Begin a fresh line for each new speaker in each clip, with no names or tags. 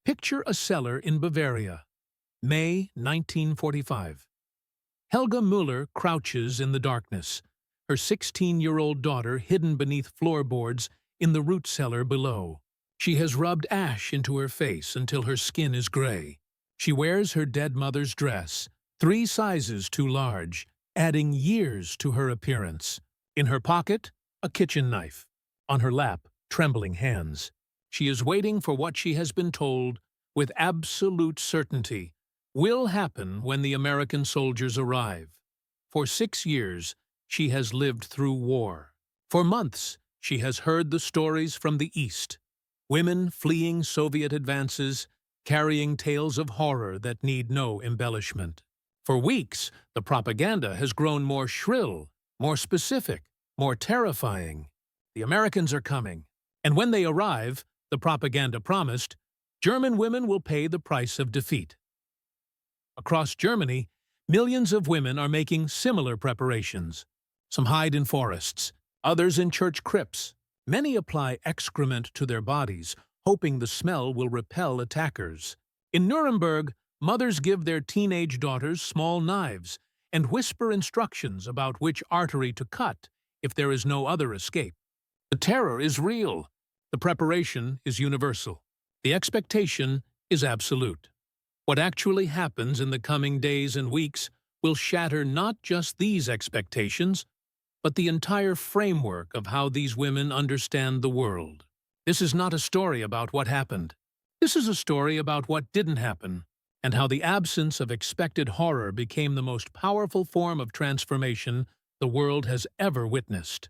Picture a cellar in Bavaria, May 1945. Helga Müller crouches in the darkness, her 16-year-old daughter hidden beneath floorboards in the root cellar below. She has rubbed ash into her face until her skin is gray. She wears her dead mother's dress, 3 sizes too large, adding years to her appearance. In her pocket, a kitchen knife. On her lap, trembling hands. She is waiting for what she has been told, with absolute certainty, will happen when the American soldiers arrive. For 6 years, she has lived through war. For months, she has heard the stories from the East. Women fleeing Soviet advances, carrying tales of horror that need no embellishment. For weeks, the propaganda has grown more shrill, more specific, more terrifying. The Americans are coming. And when they arrive, the propaganda promised, German women will pay the price of defeat. Across Germany, millions of women are making similar preparations. Some hide in forests, others in church crypts. Many apply excrement to their bodies, hoping the smell will repel attackers. In Nuremberg, mothers give their teenage daughters small knives and whisper instructions about which artery to cut if there is no other escape. The terror is real. The preparation is universal. The expectation is absolute. What actually happens in the coming days and weeks will shatter not just these expectations, but the entire framework of how these women understand the world. This is not a story about what happened. This is a story about what didn't happen, and how the absence of expected horror became the most powerful form of transformation the world has ever witnessed.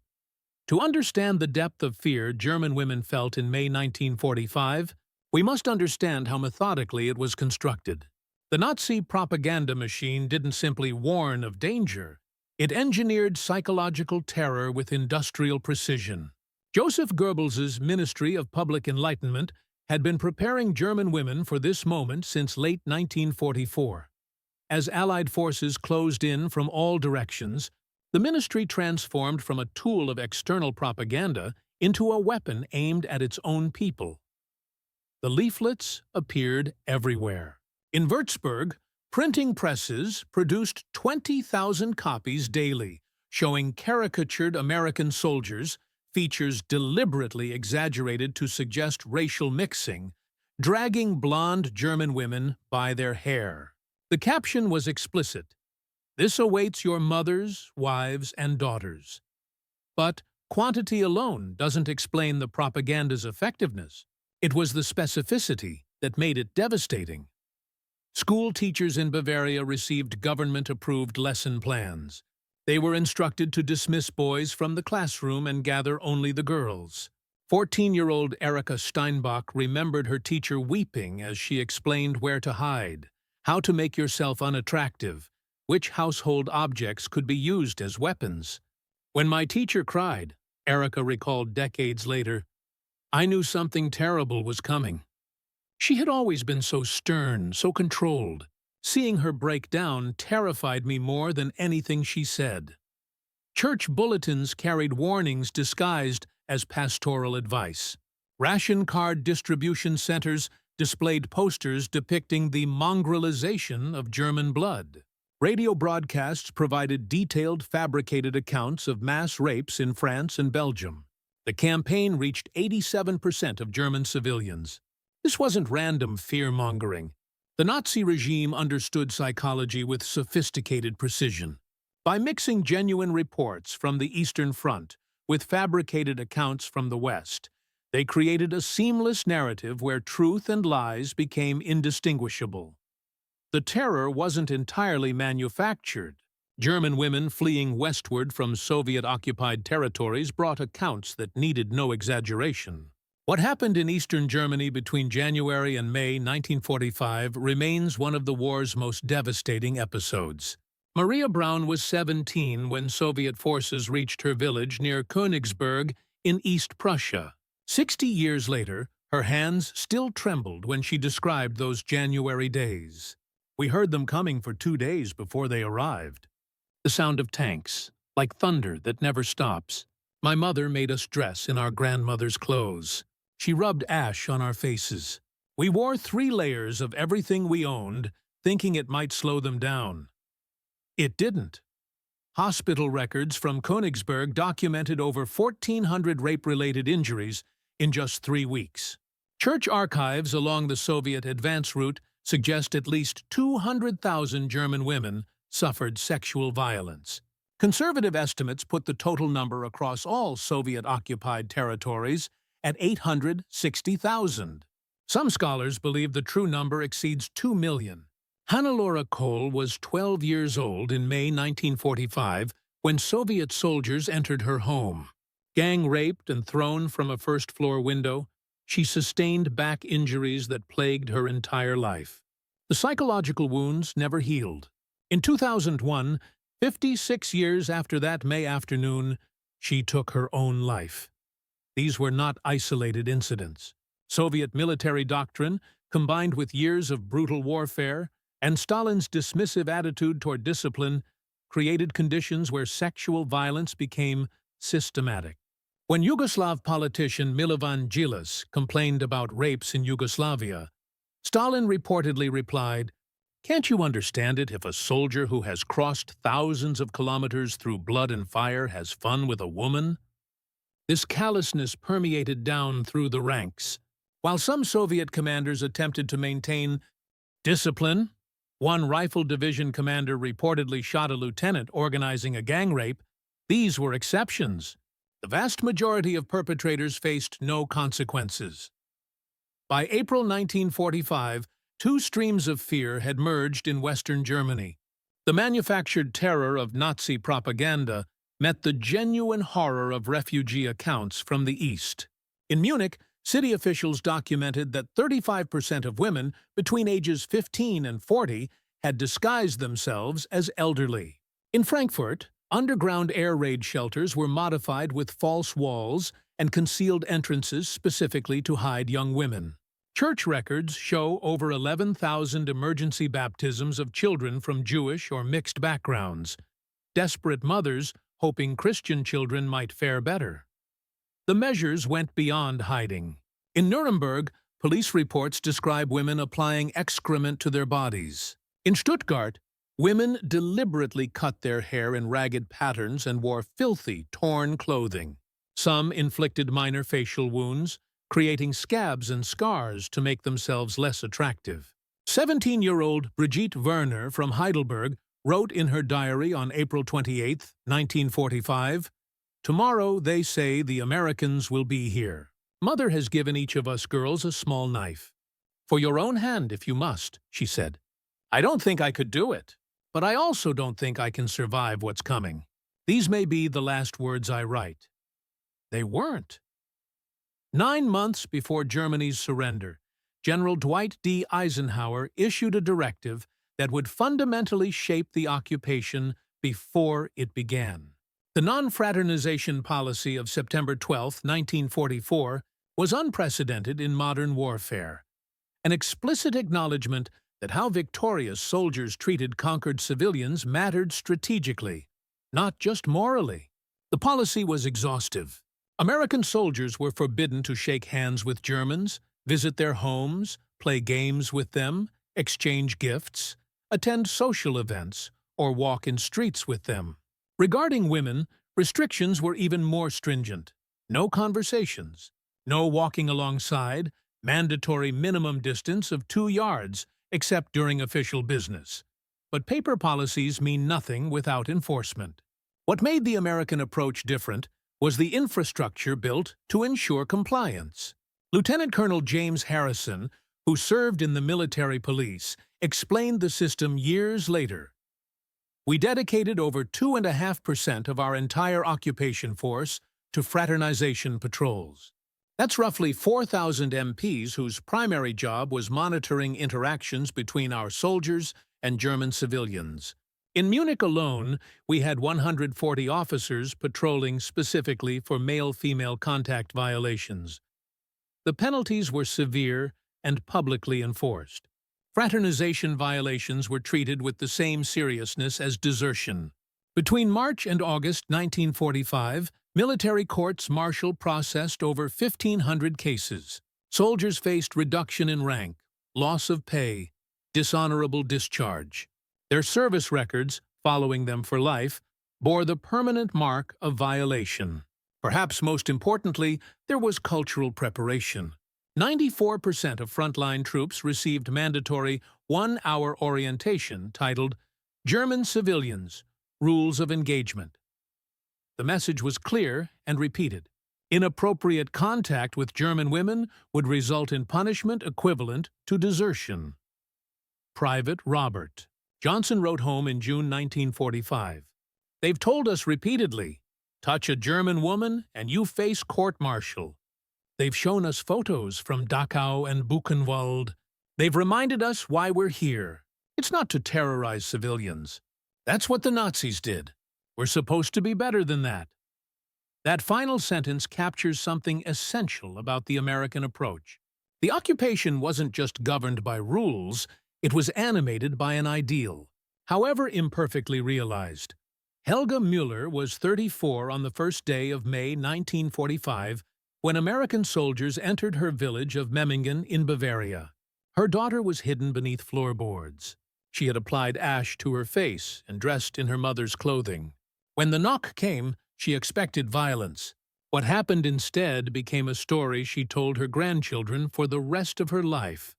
To understand the depth of fear German women felt in May 1945, we must understand how methodically it was constructed. The Nazi propaganda machine didn't simply warn of danger. It engineered psychological terror with industrial precision. Joseph Goebbels's Ministry of Public Enlightenment had been preparing German women for this moment since late 1944. As Allied forces closed in from all directions, the ministry transformed from a tool of external propaganda into a weapon aimed at its own people. The leaflets appeared everywhere. In Würzburg, printing presses produced 20,000 copies daily, showing caricatured American soldiers, features deliberately exaggerated to suggest racial mixing, dragging blonde German women by their hair. The caption was explicit: "This awaits your mothers, wives, and daughters." But quantity alone doesn't explain the propaganda's effectiveness. It was the specificity that made it devastating. School teachers in Bavaria received government-approved lesson plans. They were instructed to dismiss boys from the classroom and gather only the girls. 14-year-old Erika Steinbach remembered her teacher weeping as she explained where to hide, how to make yourself unattractive, which household objects could be used as weapons. When my teacher cried, Erika recalled decades later, I knew something terrible was coming. She had always been so stern, so controlled. Seeing her break down terrified me more than anything she said. Church bulletins carried warnings disguised as pastoral advice. Ration card distribution centers displayed posters depicting the mongrelization of German blood. Radio broadcasts provided detailed fabricated accounts of mass rapes in France and Belgium. The campaign reached 87% of German civilians. This wasn't random fear-mongering. The Nazi regime understood psychology with sophisticated precision. By mixing genuine reports from the Eastern Front with fabricated accounts from the West, they created a seamless narrative where truth and lies became indistinguishable. The terror wasn't entirely manufactured. German women fleeing westward from Soviet-occupied territories brought accounts that needed no exaggeration. What happened in eastern Germany between January and May 1945 remains one of the war's most devastating episodes. Maria Braun was 17 when Soviet forces reached her village near Königsberg in East Prussia. 60 years later, her hands still trembled when she described those January days. We heard them coming for 2 days before they arrived. The sound of tanks, like thunder that never stops. My mother made us dress in our grandmother's clothes. She rubbed ash on our faces. We wore 3 layers of everything we owned, thinking it might slow them down. It didn't. Hospital records from Königsberg documented over 1,400 rape-related injuries in just 3 weeks. Church archives along the Soviet advance route suggest at least 200,000 German women suffered sexual violence. Conservative estimates put the total number across all Soviet-occupied territories at 860,000. Some scholars believe the true number exceeds 2 million. Hannelore Kohl was 12 years old in May 1945 when Soviet soldiers entered her home. Gang-raped and thrown from a first-floor window, she sustained back injuries that plagued her entire life. The psychological wounds never healed. In 2001, 56 years after that May afternoon, she took her own life. These were not isolated incidents. Soviet military doctrine, combined with years of brutal warfare, and Stalin's dismissive attitude toward discipline, created conditions where sexual violence became systematic. When Yugoslav politician Milovan Djilas complained about rapes in Yugoslavia, Stalin reportedly replied, "Can't you understand it if a soldier who has crossed thousands of kilometers through blood and fire has fun with a woman?" This callousness permeated down through the ranks. While some Soviet commanders attempted to maintain discipline, one rifle division commander reportedly shot a lieutenant organizing a gang rape. These were exceptions. The vast majority of perpetrators faced no consequences. By April 1945, 2 streams of fear had merged in Western Germany. The manufactured terror of Nazi propaganda met the genuine horror of refugee accounts from the East. In Munich, city officials documented that 35% of women between ages 15 and 40 had disguised themselves as elderly. In Frankfurt, underground air raid shelters were modified with false walls and concealed entrances specifically to hide young women. Church records show over 11,000 emergency baptisms of children from Jewish or mixed backgrounds, desperate mothers hoping Christian children might fare better. The measures went beyond hiding. In Nuremberg, police reports describe women applying excrement to their bodies. In Stuttgart, women deliberately cut their hair in ragged patterns and wore filthy, torn clothing. Some inflicted minor facial wounds, creating scabs and scars to make themselves less attractive. 17-year-old Brigitte Werner from Heidelberg wrote in her diary on April 28, 1945, "Tomorrow, they say, the Americans will be here. Mother has given each of us girls a small knife. For your own hand, if you must," she said. "I don't think I could do it, but I also don't think I can survive what's coming. These may be the last words I write." They weren't. 9 months before Germany's surrender, General Dwight D. Eisenhower issued a directive that would fundamentally shape the occupation before it began. The non-fraternization policy of September 12, 1944, was unprecedented in modern warfare, an explicit acknowledgement that how victorious soldiers treated conquered civilians mattered strategically, not just morally. The policy was exhaustive. American soldiers were forbidden to shake hands with Germans, visit their homes, play games with them, exchange gifts, attend social events, or walk in streets with them. Regarding women, restrictions were even more stringent. No conversations, no walking alongside, mandatory minimum distance of 2 yards, except during official business. But paper policies mean nothing without enforcement. What made the American approach different was the infrastructure built to ensure compliance. Lieutenant Colonel James Harrison, who served in the military police, explained the system years later. "We dedicated over 2.5% of our entire occupation force to fraternization patrols. That's roughly 4,000 MPs whose primary job was monitoring interactions between our soldiers and German civilians. In Munich alone, we had 140 officers patrolling specifically for male-female contact violations. The penalties were severe and publicly enforced. Fraternization violations were treated with the same seriousness as desertion. Between March and August 1945, military courts-martial processed over 1,500 cases. Soldiers faced reduction in rank, loss of pay, dishonorable discharge. Their service records, following them for life, bore the permanent mark of violation. Perhaps most importantly, there was cultural preparation. 94% of frontline troops received mandatory one-hour orientation titled German Civilians, Rules of Engagement. The message was clear and repeated. Inappropriate contact with German women would result in punishment equivalent to desertion. Private Robert Johnson wrote home in June 1945. They've told us repeatedly, touch a German woman and you face court-martial. They've shown us photos from Dachau and Buchenwald. They've reminded us why we're here. It's not to terrorize civilians. That's what the Nazis did. We're supposed to be better than that. That final sentence captures something essential about the American approach. The occupation wasn't just governed by rules, it was animated by an ideal, however imperfectly realized. Helga Müller was 34 on the first day of May 1945 when American soldiers entered her village of Memmingen in Bavaria. Her daughter was hidden beneath floorboards. She had applied ash to her face and dressed in her mother's clothing. When the knock came, she expected violence. What happened instead became a story she told her grandchildren for the rest of her life,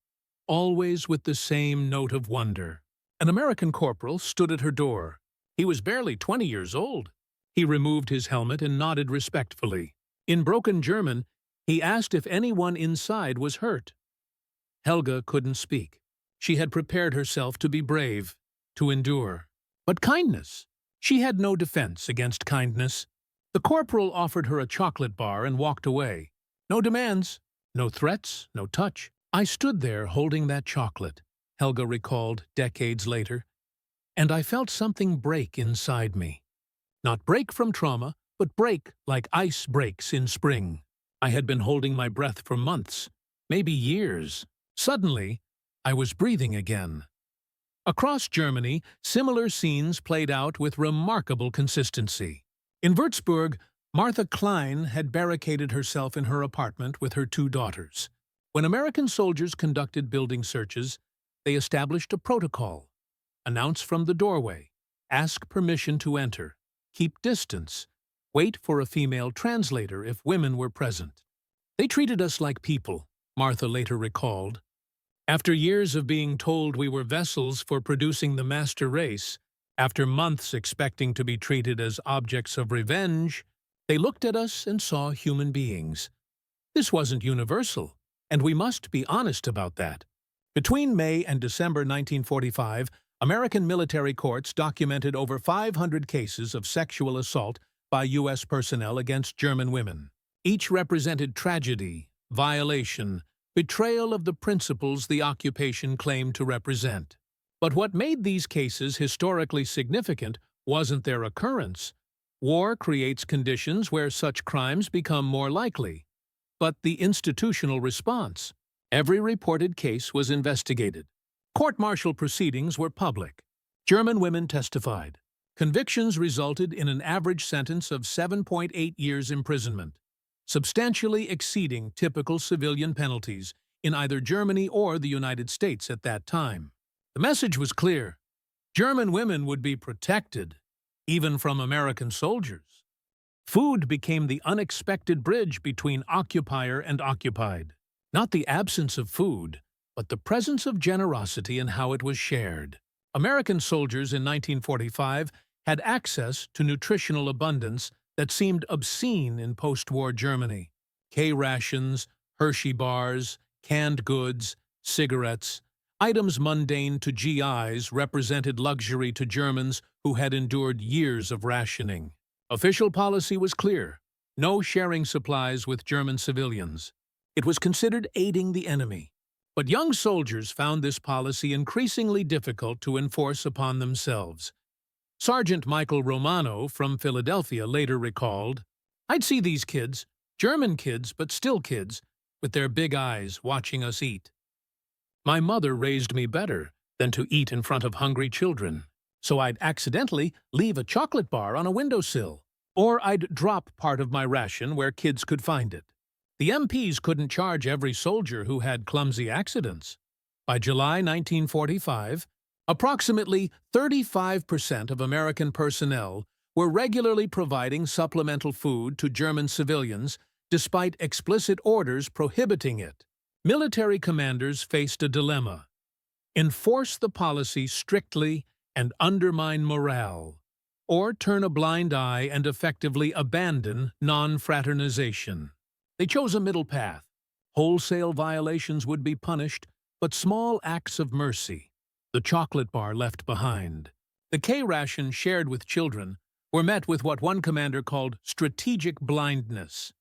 always with the same note of wonder. An American corporal stood at her door. He was barely 20 years old. He removed his helmet and nodded respectfully. In broken German, he asked if anyone inside was hurt. Helga couldn't speak. She had prepared herself to be brave, to endure. But kindness? She had no defense against kindness. The corporal offered her a chocolate bar and walked away. No demands, no threats, no touch. I stood there holding that chocolate, Helga recalled decades later, and I felt something break inside me. Not break from trauma, but break like ice breaks in spring. I had been holding my breath for months, maybe years. Suddenly, I was breathing again. Across Germany, similar scenes played out with remarkable consistency. In Würzburg, Martha Klein had barricaded herself in her apartment with her two daughters. When American soldiers conducted building searches, they established a protocol. Announce from the doorway, ask permission to enter, keep distance, wait for a female translator if women were present. They treated us like people, Martha later recalled. After years of being told we were vessels for producing the master race, after months expecting to be treated as objects of revenge, they looked at us and saw human beings. This wasn't universal, and we must be honest about that. Between May and December 1945, American military courts documented over 500 cases of sexual assault by U.S. personnel against German women. Each represented tragedy, violation, betrayal of the principles the occupation claimed to represent. But what made these cases historically significant wasn't their occurrence. War creates conditions where such crimes become more likely. But the institutional response. Every reported case was investigated. Court-martial proceedings were public. German women testified. Convictions resulted in an average sentence of 7.8 years imprisonment, substantially exceeding typical civilian penalties in either Germany or the United States at that time. The message was clear. German women would be protected, even from American soldiers. Food became the unexpected bridge between occupier and occupied. Not the absence of food, but the presence of generosity in how it was shared. American soldiers in 1945 had access to nutritional abundance that seemed obscene in post-war Germany. K-rations, Hershey bars, canned goods, cigarettes, items mundane to GIs represented luxury to Germans who had endured years of rationing. Official policy was clear: no sharing supplies with German civilians. It was considered aiding the enemy. But young soldiers found this policy increasingly difficult to enforce upon themselves. Sergeant Michael Romano from Philadelphia later recalled, "I'd see these kids, German kids but still kids, with their big eyes watching us eat. My mother raised me better than to eat in front of hungry children, so I'd accidentally leave a chocolate bar on a windowsill, or I'd drop part of my ration where kids could find it. The MPs couldn't charge every soldier who had clumsy accidents. By July 1945, approximately 35% of American personnel were regularly providing supplemental food to German civilians despite explicit orders prohibiting it. Military commanders faced a dilemma: enforce the policy strictly and undermine morale, or turn a blind eye and effectively abandon non-fraternization. They chose a middle path. Wholesale violations would be punished, but small acts of mercy, the chocolate bar left behind, the K-ration shared with children, were met with what one commander called strategic blindness.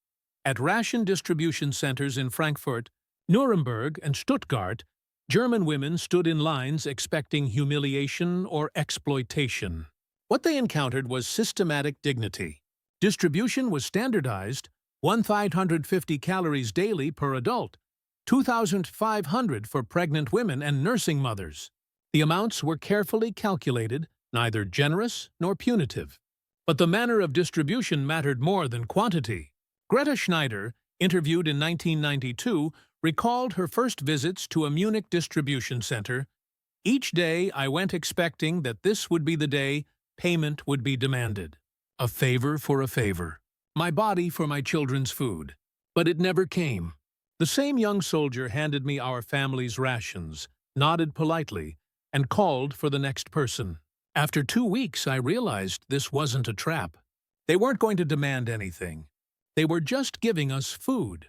At ration distribution centers in Frankfurt, Nuremberg, and Stuttgart, German women stood in lines expecting humiliation or exploitation. What they encountered was systematic dignity. Distribution was standardized: 1,550 calories daily per adult, 2,500 for pregnant women and nursing mothers. The amounts were carefully calculated, neither generous nor punitive. But the manner of distribution mattered more than quantity. Greta Schneider, interviewed in 1992, recalled her first visits to a Munich distribution center. Each day I went expecting that this would be the day payment would be demanded. A favor for a favor. My body for my children's food. But it never came. The same young soldier handed me our family's rations, nodded politely, and called for the next person. After 2 weeks, I realized this wasn't a trap. They weren't going to demand anything. They were just giving us food.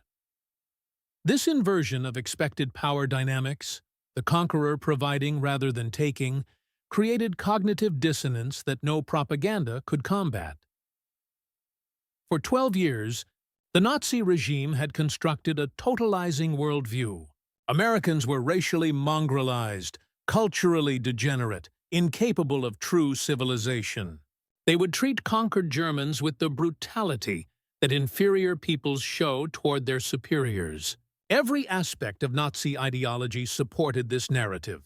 This inversion of expected power dynamics, the conqueror providing rather than taking, created cognitive dissonance that no propaganda could combat. For 12 years, the Nazi regime had constructed a totalizing worldview. Americans were racially mongrelized, culturally degenerate, incapable of true civilization. They would treat conquered Germans with the brutality that inferior peoples show toward their superiors. Every aspect of Nazi ideology supported this narrative.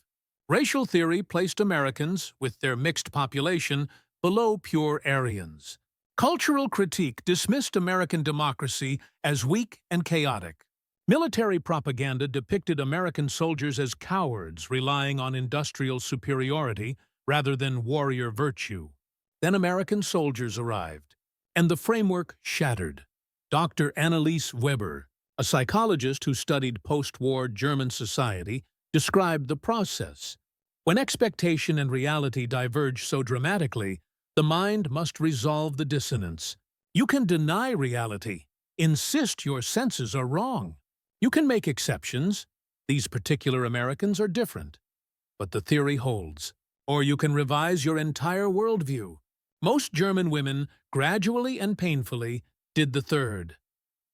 Racial theory placed Americans, with their mixed population, below pure Aryans. Cultural critique dismissed American democracy as weak and chaotic. Military propaganda depicted American soldiers as cowards relying on industrial superiority rather than warrior virtue. Then American soldiers arrived, and the framework shattered. Dr. Anneliese Weber, a psychologist who studied post-war German society, described the process. When expectation and reality diverge so dramatically, the mind must resolve the dissonance. You can deny reality, insist your senses are wrong. You can make exceptions. These particular Americans are different. But the theory holds. Or you can revise your entire worldview. Most German women, gradually and painfully, did the third.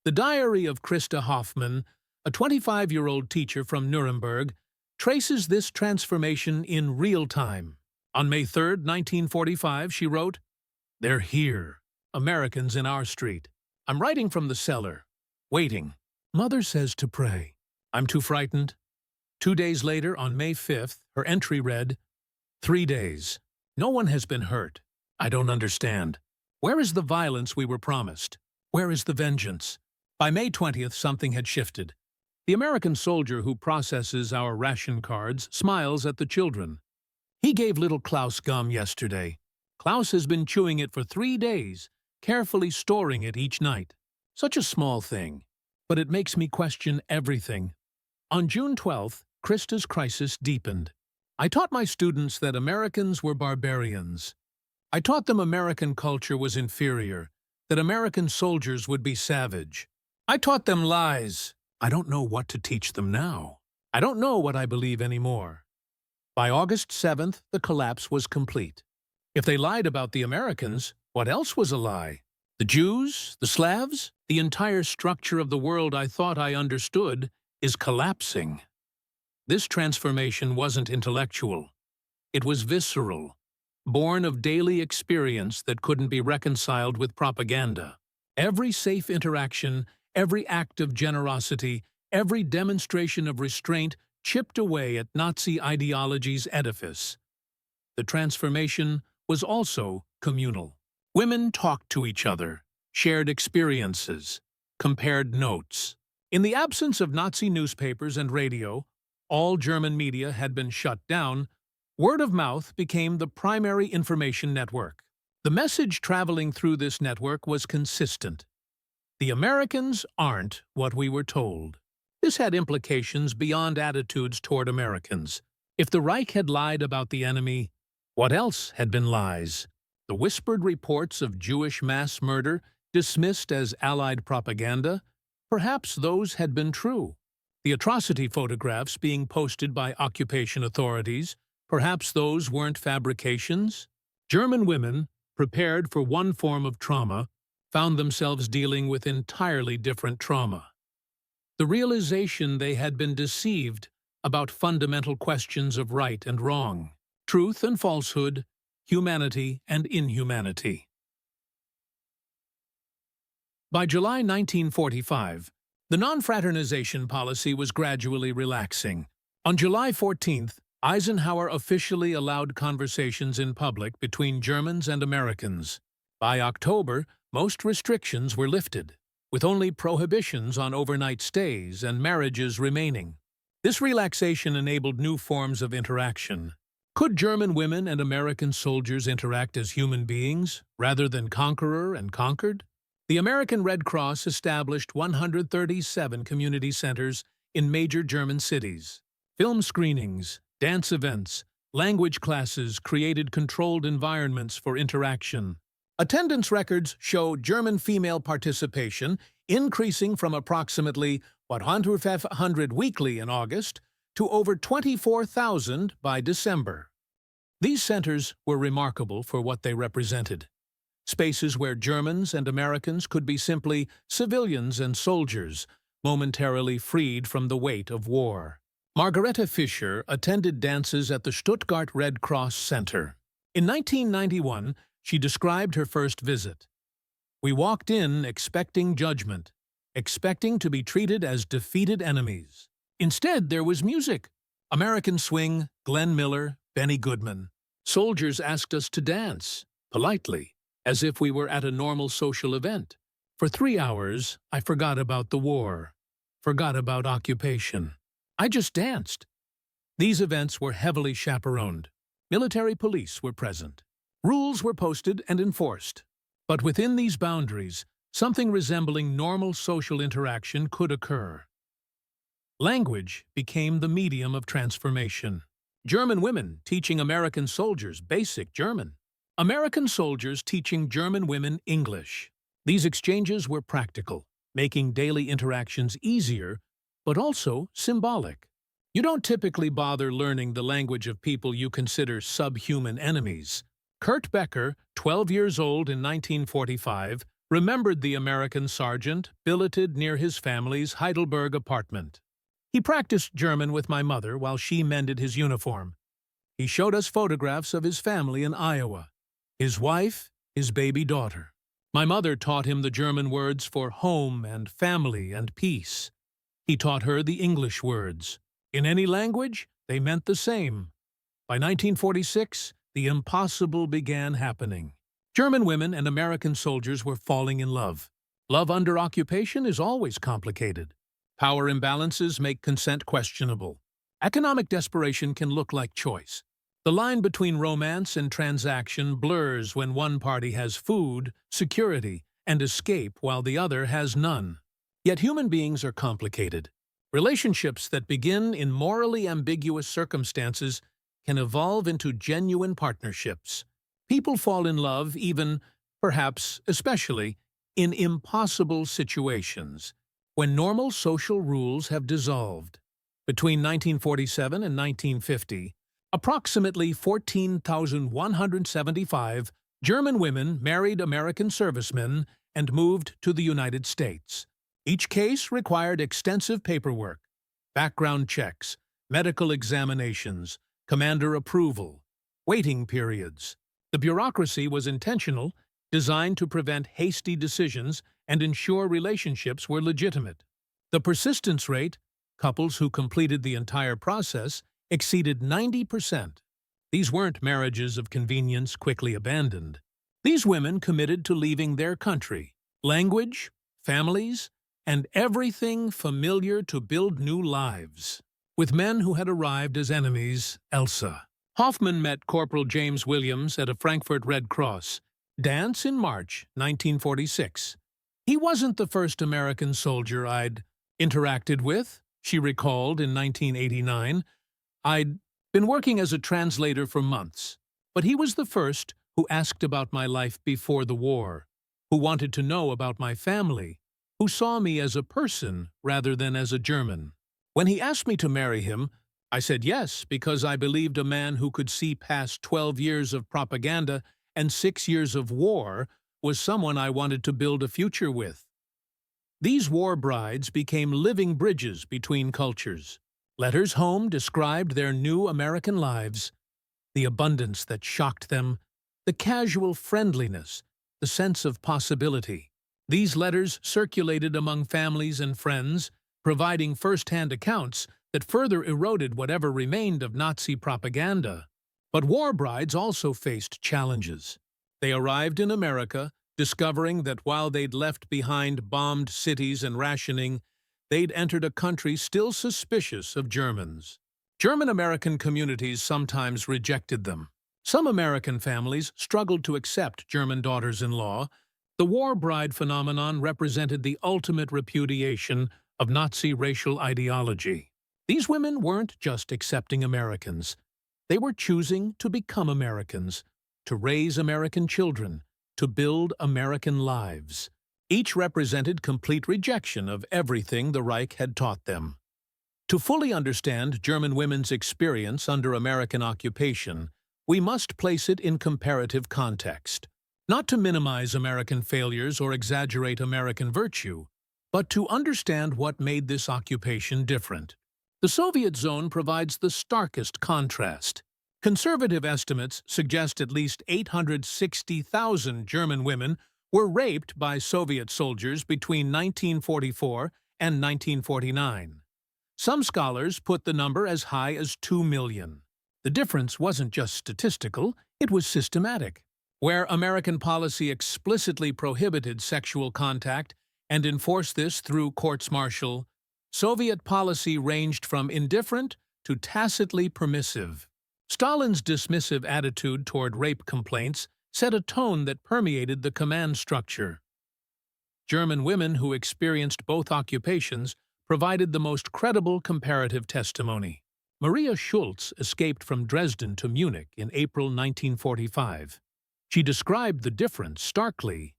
The diary of Christa Hoffmann, a 25-year-old teacher from Nuremberg, traces this transformation in real time. On May 3, 1945, she wrote, "They're here, Americans in our street. I'm writing from the cellar, waiting. Mother says to pray. I'm too frightened." 2 days later, on May 5th, her entry read, "3 days. No one has been hurt. I don't understand. Where is the violence we were promised? Where is the vengeance?" By May 20th, something had shifted. The American soldier who processes our ration cards smiles at the children. He gave little Klaus gum yesterday. Klaus has been chewing it for 3 days, carefully storing it each night. Such a small thing, but it makes me question everything. On June 12th, Christa's crisis deepened. I taught my students that Americans were barbarians. I taught them American culture was inferior, that American soldiers would be savage. I taught them lies. I don't know what to teach them now. I don't know what I believe anymore. By August 7th, the collapse was complete. If they lied about the Americans, what else was a lie? The Jews? The Slavs? The entire structure of the world I thought I understood is collapsing. This transformation wasn't intellectual. It was visceral, born of daily experience that couldn't be reconciled with propaganda. Every safe interaction, every act of generosity, every demonstration of restraint chipped away at Nazi ideology's edifice. The transformation was also communal. Women talked to each other, shared experiences, compared notes. In the absence of Nazi newspapers and radio, all German media had been shut down. Word of mouth became the primary information network. The message traveling through this network was consistent. The Americans aren't what we were told. This had implications beyond attitudes toward Americans. If the Reich had lied about the enemy, what else had been lies? The whispered reports of Jewish mass murder, dismissed as Allied propaganda, perhaps those had been true. The atrocity photographs being posted by occupation authorities, perhaps those weren't fabrications. German women, prepared for one form of trauma, found themselves dealing with entirely different trauma. The realization they had been deceived about fundamental questions of right and wrong, truth and falsehood, humanity and inhumanity. By July 1945, the non-fraternization policy was gradually relaxing. On July 14th, Eisenhower officially allowed conversations in public between Germans and Americans. By October, most restrictions were lifted, with only prohibitions on overnight stays and marriages remaining. This relaxation enabled new forms of interaction. Could German women and American soldiers interact as human beings, rather than conqueror and conquered? The American Red Cross established 137 community centers in major German cities. Film screenings, dance events, language classes created controlled environments for interaction. Attendance records show German female participation increasing from approximately 100 weekly in August to over 24,000 by December. These centers were remarkable for what they represented. Spaces where Germans and Americans could be simply civilians and soldiers, momentarily freed from the weight of war. Margareta Fischer attended dances at the Stuttgart Red Cross Center. In 1991, she described her first visit. We walked in expecting judgment, expecting to be treated as defeated enemies. Instead, there was music. American swing, Glenn Miller, Benny Goodman. Soldiers asked us to dance, politely, as if we were at a normal social event. For 3 hours, I forgot about the war, forgot about occupation. I just danced. These events were heavily chaperoned. Military police were present. Rules were posted and enforced. But within these boundaries, something resembling normal social interaction could occur. Language became the medium of transformation. German women teaching American soldiers basic German. American soldiers teaching German women English. These exchanges were practical, making daily interactions easier, but also symbolic. You don't typically bother learning the language of people you consider subhuman enemies. Kurt Becker, 12 years old in 1945, remembered the American sergeant billeted near his family's Heidelberg apartment. He practiced German with my mother while she mended his uniform. He showed us photographs of his family in Iowa, his wife, his baby daughter. My mother taught him the German words for home and family and peace. He taught her the English words. In any language, they meant the same. By 1946, the impossible began happening. German women and American soldiers were falling in love. Love under occupation is always complicated. Power imbalances make consent questionable. Economic desperation can look like choice. The line between romance and transaction blurs when one party has food, security, and escape while the other has none. Yet human beings are complicated. Relationships that begin in morally ambiguous circumstances can evolve into genuine partnerships. People fall in love even, perhaps especially, in impossible situations, when normal social rules have dissolved. Between 1947 and 1950, approximately 14,175 German women married American servicemen and moved to the United States. Each case required extensive paperwork, background checks, medical examinations, commander approval, waiting periods. The bureaucracy was intentional, designed to prevent hasty decisions and ensure relationships were legitimate. The persistence rate, couples who completed the entire process, exceeded 90%. These weren't marriages of convenience quickly abandoned. These women committed to leaving their country, language, families, and everything familiar to build new lives. With men who had arrived as enemies, Elsa. Hoffman met Corporal James Williams at a Frankfurt Red Cross dance in March 1946. He wasn't the first American soldier I'd interacted with, she recalled in 1989. I'd been working as a translator for months, but he was the first who asked about my life before the war, who wanted to know about my family, who saw me as a person rather than as a German. When he asked me to marry him, I said yes because I believed a man who could see past 12 years of propaganda and 6 years of war was someone I wanted to build a future with. These war brides became living bridges between cultures. Letters home described their new American lives, the abundance that shocked them, the casual friendliness, the sense of possibility. These letters circulated among families and friends, providing first-hand accounts that further eroded whatever remained of Nazi propaganda. But war brides also faced challenges. They arrived in America, discovering that while they'd left behind bombed cities and rationing, they'd entered a country still suspicious of Germans. German-American communities sometimes rejected them. Some American families struggled to accept German daughters-in-law. The war bride phenomenon represented the ultimate repudiation of Nazi racial ideology. These women weren't just accepting Americans. They were choosing to become Americans, to raise American children, to build American lives. Each represented complete rejection of everything the Reich had taught them. To fully understand German women's experience under American occupation, we must place it in comparative context. Not to minimize American failures or exaggerate American virtue, but to understand what made this occupation different. The Soviet zone provides the starkest contrast. Conservative estimates suggest at least 860,000 German women were raped by Soviet soldiers between 1944 and 1949. Some scholars put the number as high as 2 million. The difference wasn't just statistical, it was systematic. Where American policy explicitly prohibited sexual contact and enforced this through courts-martial, Soviet policy ranged from indifferent to tacitly permissive. Stalin's dismissive attitude toward rape complaints set a tone that permeated the command structure. German women who experienced both occupations provided the most credible comparative testimony. Maria Schultz escaped from Dresden to Munich in April 1945. She described the difference starkly.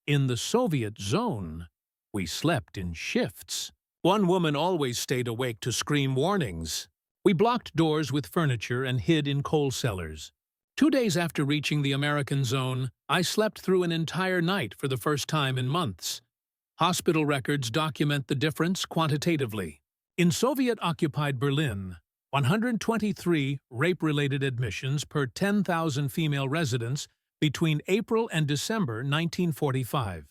In the Soviet zone, we slept in shifts. One woman always stayed awake to scream warnings. We blocked doors with furniture and hid in coal cellars. 2 days after reaching the American zone, I slept through an entire night for the first time in months. Hospital records document the difference quantitatively. In Soviet-occupied Berlin, 123 rape-related admissions per 10,000 female residents between April and December 1945.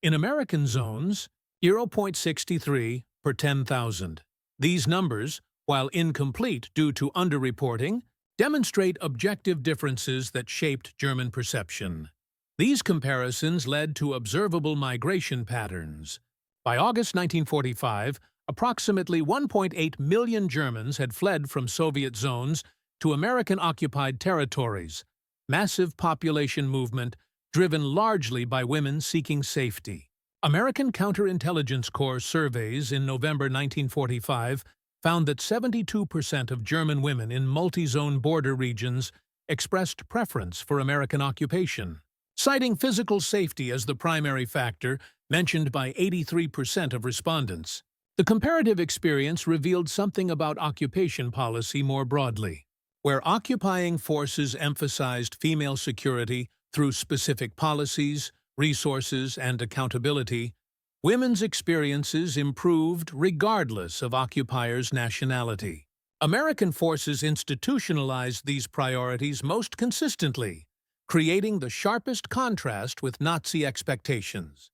In American zones, 0.63 per 10,000. These numbers, while incomplete due to underreporting, demonstrate objective differences that shaped German perception. These comparisons led to observable migration patterns. By August 1945, approximately 1.8 million Germans had fled from Soviet zones to American-occupied territories, massive population movement driven largely by women seeking safety. American Counterintelligence Corps surveys in November 1945 found that 72% of German women in multi-zone border regions expressed preference for American occupation, citing physical safety as the primary factor mentioned by 83% of respondents. The comparative experience revealed something about occupation policy more broadly. Where occupying forces emphasized female security through specific policies, resources, and accountability, women's experiences improved regardless of occupiers' nationality. American forces institutionalized these priorities most consistently, creating the sharpest contrast with Nazi expectations.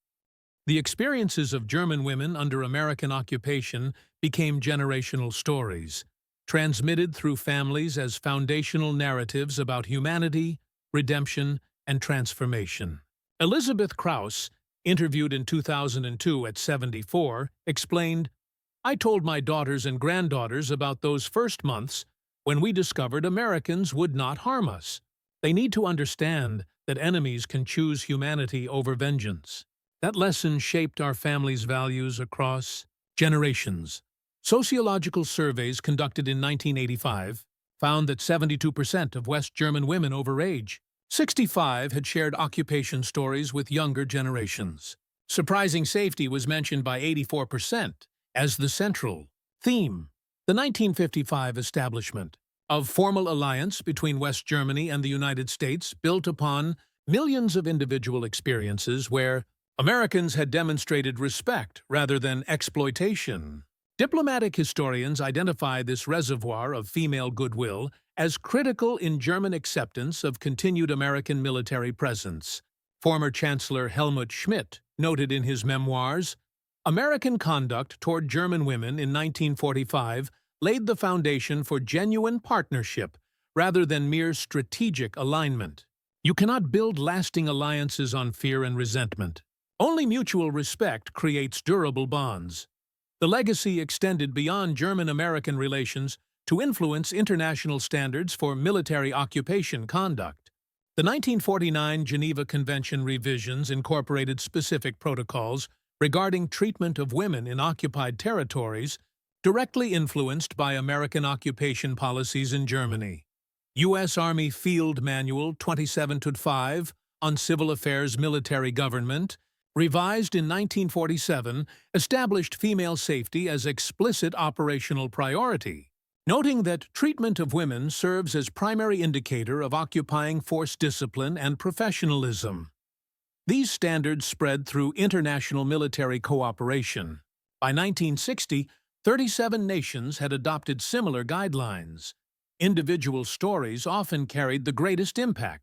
The experiences of German women under American occupation became generational stories, transmitted through families as foundational narratives about humanity, redemption, and transformation. Elizabeth Krauss, interviewed in 2002 at 74, explained, "I told my daughters and granddaughters about those first months when we discovered Americans would not harm us. They need to understand that enemies can choose humanity over vengeance." That lesson shaped our family's values across generations. Sociological surveys conducted in 1985 found that 72% of West German women over age 65 had shared occupation stories with younger generations. Surprising safety was mentioned by 84% as the central theme. The 1955 establishment of formal alliance between West Germany and the United States built upon millions of individual experiences where Americans had demonstrated respect rather than exploitation. Diplomatic historians identify this reservoir of female goodwill as critical in German acceptance of continued American military presence. Former Chancellor Helmut Schmidt noted in his memoirs, "American conduct toward German women in 1945 laid the foundation for genuine partnership rather than mere strategic alignment. You cannot build lasting alliances on fear and resentment. Only mutual respect creates durable bonds." The legacy extended beyond German-American relations to influence international standards for military occupation conduct. The 1949 Geneva Convention revisions incorporated specific protocols regarding treatment of women in occupied territories, directly influenced by American occupation policies in Germany. U.S. Army Field Manual 27-5 on Civil Affairs Military Government, revised in 1947, established female safety as explicit operational priority, noting that treatment of women serves as primary indicator of occupying force discipline and professionalism. These standards spread through international military cooperation. By 1960, 37 nations had adopted similar guidelines. Individual stories often carried the greatest impact.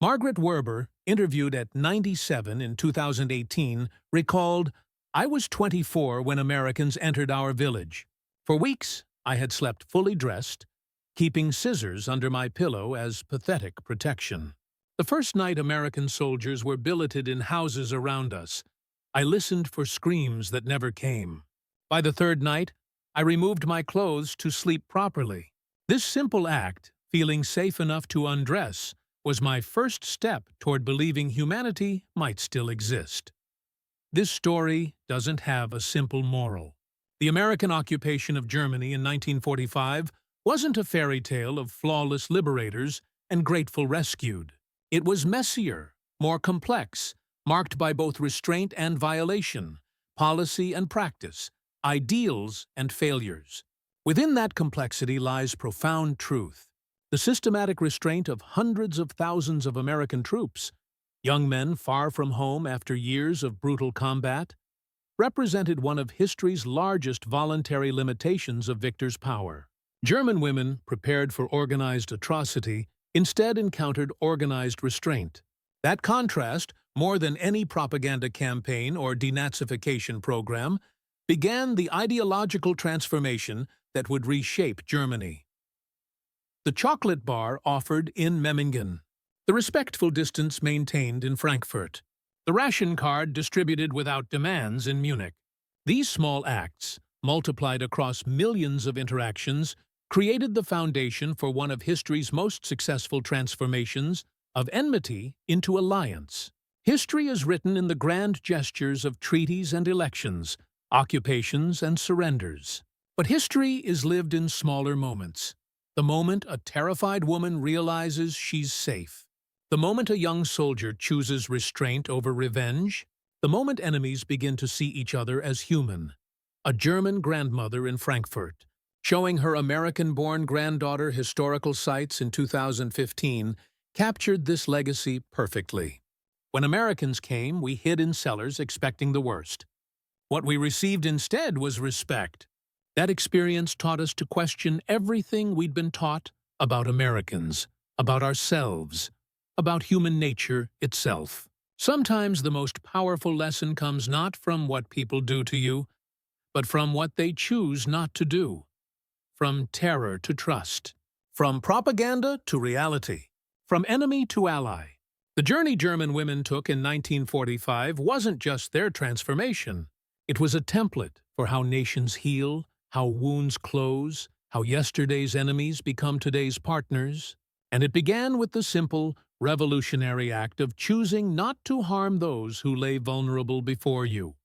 Margaret Werber, interviewed at 97 in 2018, recalled, "I was 24 when Americans entered our village. For weeks, I had slept fully dressed, keeping scissors under my pillow as pathetic protection. The first night American soldiers were billeted in houses around us, I listened for screams that never came. By the third night, I removed my clothes to sleep properly. This simple act, feeling safe enough to undress, was my first step toward believing humanity might still exist." This story doesn't have a simple moral. The American occupation of Germany in 1945 wasn't a fairy tale of flawless liberators and grateful rescued. It was messier, more complex, marked by both restraint and violation, policy and practice, ideals and failures. Within that complexity lies profound truth. The systematic restraint of hundreds of thousands of American troops, young men far from home after years of brutal combat, represented one of history's largest voluntary limitations of victors' power. German women, prepared for organized atrocity, instead encountered organized restraint. That contrast, more than any propaganda campaign or denazification program, began the ideological transformation that would reshape Germany. The chocolate bar offered in Memmingen, the respectful distance maintained in Frankfurt, the ration card distributed without demands in Munich. These small acts, multiplied across millions of interactions, created the foundation for one of history's most successful transformations of enmity into alliance. History is written in the grand gestures of treaties and elections, occupations and surrenders. But history is lived in smaller moments. The moment a terrified woman realizes she's safe. The moment a young soldier chooses restraint over revenge. The moment enemies begin to see each other as human. A German grandmother in Frankfurt, showing her American-born granddaughter historical sites in 2015, captured this legacy perfectly. When Americans came, we hid in cellars expecting the worst. What we received instead was respect. That experience taught us to question everything we'd been taught about Americans, about ourselves, about human nature itself. Sometimes the most powerful lesson comes not from what people do to you, but from what they choose not to do. From terror to trust. From propaganda to reality. From enemy to ally. The journey German women took in 1945 wasn't just their transformation. It was a template for how nations heal, how wounds close, how yesterday's enemies become today's partners. And it began with the simple, revolutionary act of choosing not to harm those who lay vulnerable before you.